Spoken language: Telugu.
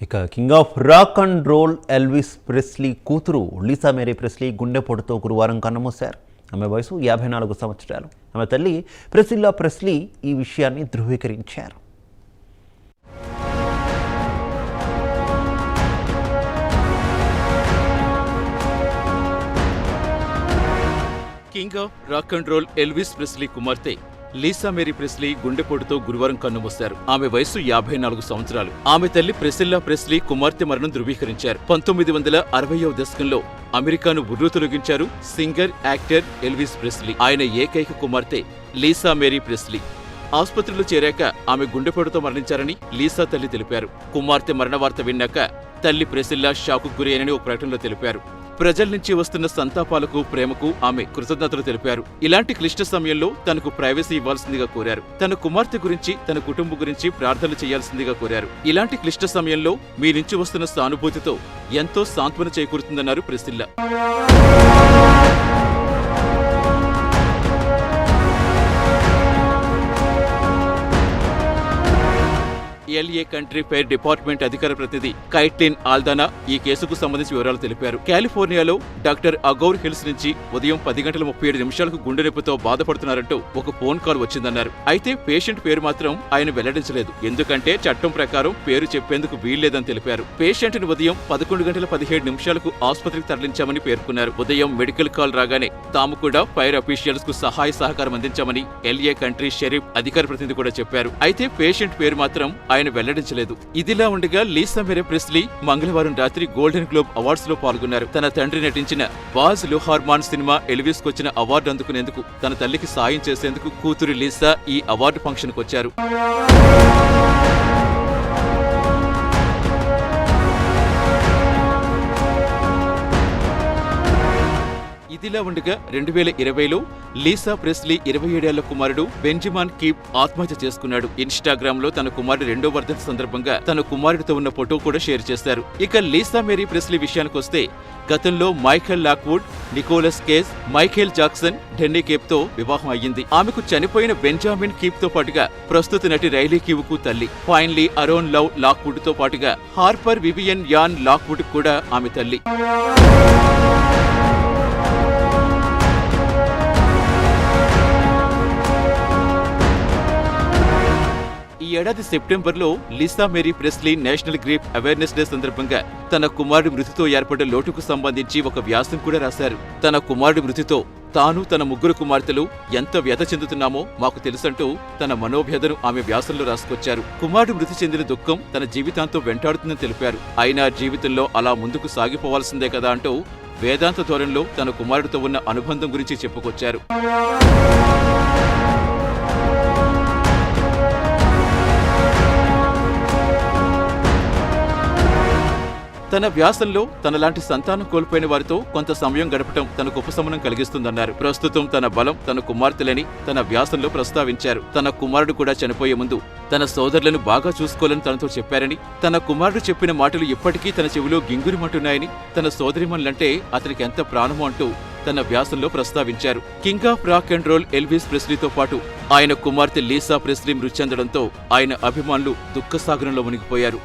ఇక king of rock and roll Elvis Presley కూతురు లీసా మేరీ ప్రెస్లీ గుండెపోటుతో గురువారం కన్నుమూశారు. ఆమె వయసు 54 సంవత్సరాలు. ఆమె తల్లి ప్రిసిల్లా ప్రెస్లీ ఈ విషయాన్ని ధృవీకరించారు. King of rock and roll Elvis Presley కుమార్తె లీసా మేరీ ప్రెస్లీ గుండెపోటుతో గురువారం కన్నుమూశారు. ఆమె వయసు 54 సంవత్సరాలు. ఆమె తల్లి ప్రిసిల్లా ప్రెస్లీ కుమార్తె మరణం ధృవీకరించారు. 1960వ దశకంలో అమెరికాను ఉర్రూతలొగించారు సింగర్, యాక్టర్ ఎల్విస్ ప్రెస్లీ. ఆయన ఏకైక కుమార్తె లీసా మేరీ ప్రెస్లీ. ఆసుపత్రిలో చేరాక ఆమె గుండెపోటుతో మరణించారని లీసా తల్లి తెలిపారు. కుమార్తె మరణ వార్త విన్నాక తల్లి ప్రెసిల్లా షాకు గురయ్యానని ఒక ప్రకటనలో తెలిపారు. ప్రజల నుంచి వస్తున్న సంతాపాలకు, ప్రేమకు ఆమె కృతజ్ఞతలు తెలిపారు. ఇలాంటి క్లిష్ట సమయంలో తనకు ప్రైవసీ ఇవ్వాల్సిందిగా కోరారు. తన కుమార్తె గురించి, తన కుటుంబం గురించి ప్రార్థనలు చేయాల్సిందిగా కోరారు. ఇలాంటి క్లిష్ట సమయంలో మీ నుంచి వస్తున్న సానుభూతితో ఎంతో సాంత్వన చేకూరుతుందన్నారు ప్రెసిల్లా. ఎల్ఏ కంట్రీ ఫైర్ డిపార్ట్మెంట్ అధికార ప్రతినిధి కైట్లిన్ ఆల్దానా ఈ కేసుకు సంబంధించి వివరాలు తెలిపారు. కాలిఫోర్నియాలో డాక్టర్ అగౌర్ హిల్స్ నుంచి ఉదయం 10:37 గుండె నొప్పితో బాధపడుతున్నారంటూ ఒక ఫోన్ కాల్ వచ్చిందన్నారు. అయితే పేషెంట్ పేరు మాత్రం ఆయన వెల్లడించలేదు. ఎందుకంటే చట్టం ప్రకారం పేరు చెప్పేందుకు వీల్లేదని తెలిపారు. పేషెంట్ ని ఉదయం 11:17 ఆసుపత్రికి తరలించామని పేర్కొన్నారు. ఉదయం మెడికల్ కాల్ రాగానే తాము కూడా ఫైర్ అఫీషియల్స్ కు సహాయ సహకారం అందించామని ఎల్ఏ కంట్రీ షెరీఫ్ అధికార ప్రతినిధి కూడా చెప్పారు. అయితే పేషెంట్ పేరు మాత్రం ఆయన వెల్లడించలేదు. ఇదిలా ఉండగా లీసా మేరీ ప్రెస్లీ మంగళవారం రాత్రి గోల్డెన్ గ్లోబ్ అవార్డ్స్ లో పాల్గొన్నారు. తన తండ్రి నటించిన బాజ్ లుహార్మాన్ సినిమా ఎల్విస్ కొచ్చిన అవార్డు అందుకునేందుకు తన తల్లికి సాయం చేసేందుకు కూతురు లీసా ఈ అవార్డు ఫంక్షన్ కు వచ్చారు. ఇదిలా ఉండగా 2020లో లీసా ప్రెస్లీ 27 ఏళ్ల కుమారుడు బెంజమిన్ కీప్ ఆత్మహత్య చేసుకున్నాడు. ఇన్స్టాగ్రామ్ లో తన కుమారుడు 2వ వర్ధంతి సందర్భంగా తన కుమారుడితో ఉన్న ఫోటో కూడా షేర్ చేశారు. ఇక లీసా మేరీ ప్రెస్లీ విషయానికొస్తే గతంలో Michael Lockwood, Nicolas Cage, Michael Jackson, Danny కేప్ తో వివాహం అయ్యింది. ఆమెకు చనిపోయిన బెంజమిన్ కీప్ తో పాటుగా ప్రస్తుత నటి రైలీ కీవ్ కు తల్లి. ఫైనలీ అరోన్ లవ్ లాక్వుడ్ తో పాటుగా హార్పర్ వివియన్ యాన్ లాక్వుడ్ కూడా ఆమె తల్లి. ఈ ఏడాది సెప్టెంబర్లో Lisa Marie Presley National Grief Awareness Day సందర్భంగా తన కుమారుడి మృతితో ఏర్పడ్డ లోటుకు సంబంధించి ఒక వ్యాసం కూడా రాశారు. తన కుమారుడి మృతితో తాను, తన 3 కుమార్తెలు ఎంత వ్యధ చెందుతున్నామో మాకు తెలుసంటూ తన మనోవ్యధను ఆమె వ్యాసంలో రాసుకొచ్చారు. కుమారుడు మృతి చెందిన దుఃఖం తన జీవితాంతో వెంటాడుతుందని తెలిపారు. అయినా జీవితంలో అలా ముందుకు సాగిపోవాల్సిందే కదా అంటూ వేదాంత ధోరణిలో తన కుమారుడితో ఉన్న అనుబంధం గురించి చెప్పుకొచ్చారు. తన వ్యాసంలో తనలాంటి సంతానం కోల్పోయిన వారితో కొంత సమయం గడపటం తనకు ఉపశమనం కలిగిస్తుందన్నారు. ప్రస్తుతం తన బలం తన కుమార్తెలని తన వ్యాసంలో ప్రస్తావించారు. తన కుమారుడు కూడా చనిపోయే ముందు తన సోదరులను బాగా చూసుకోవాలని తనతో చెప్పారని, తన కుమారుడు చెప్పిన మాటలు ఇప్పటికీ తన చెవిలో గింగురిమంటున్నాయని, తన సోదరిమణులంటే అతనికి ఎంత ప్రాణమో అంటూ తన వ్యాసంలో ప్రస్తావించారు. King of rock and roll Elvis ప్రెస్లీతో పాటు ఆయన కుమార్తె లీసా ప్రెస్లీ మృతి చెందడంతో ఆయన అభిమానులు దుఃఖసాగరంలో మునిగిపోయారు.